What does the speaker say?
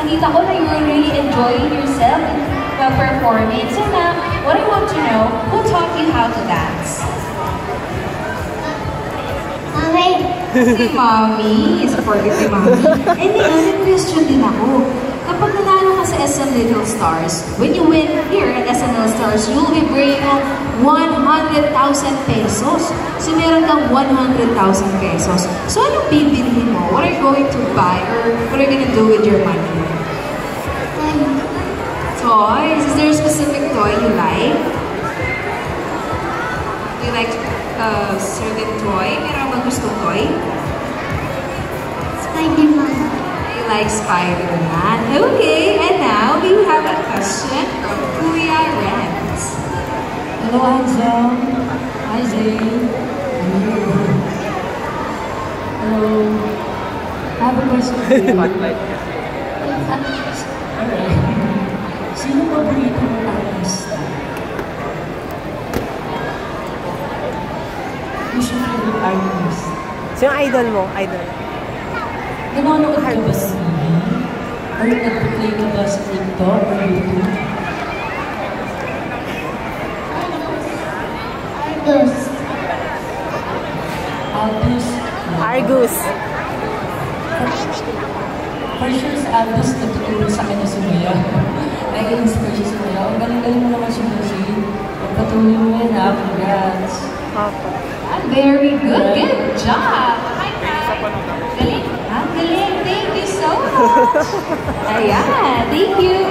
nakita ko na you're really enjoying yourself while performing. So now, what I want to know, who taught you how to dance? Mommy. Si Mommy. Supportive si Mommy. And may question din ako. Kapag nanalo ka sa SM Little Stars, when you win here at SM Little Stars, you'll be bringing home 100,000 pesos. So meron kang 100,000 pesos. So anong bibilihin mo? What are you going to buy? Or what are you going to do with your money? Toys? Is there a specific toy you like? Do you like a certain toy? Meron bang gustong toy? Spider-Man. You like Spider-Man? Okay, and now we have a question from Kuya Renz. Hello, Handsome. Hi, Zay. Hello. I have a question for you. Alright. Sino paborito mong artista? Who's your favorite artist? Sino idol mo? Idol. Nanonood ka ba sa TV? Or nag-play ka ba sa TikTok or YouTube? Argus. Albus. Argus. For sure sa Albus, nagtutulong sa kanya sumaya. Nag-i-inspire siya sumaya. Ang galing-galing mo naman siya kasi. Pagpatuloy mo yan ha. Congrats. Very good. Good job. Hi, Galing. Galing. Thank you so much. Ayan. Thank you.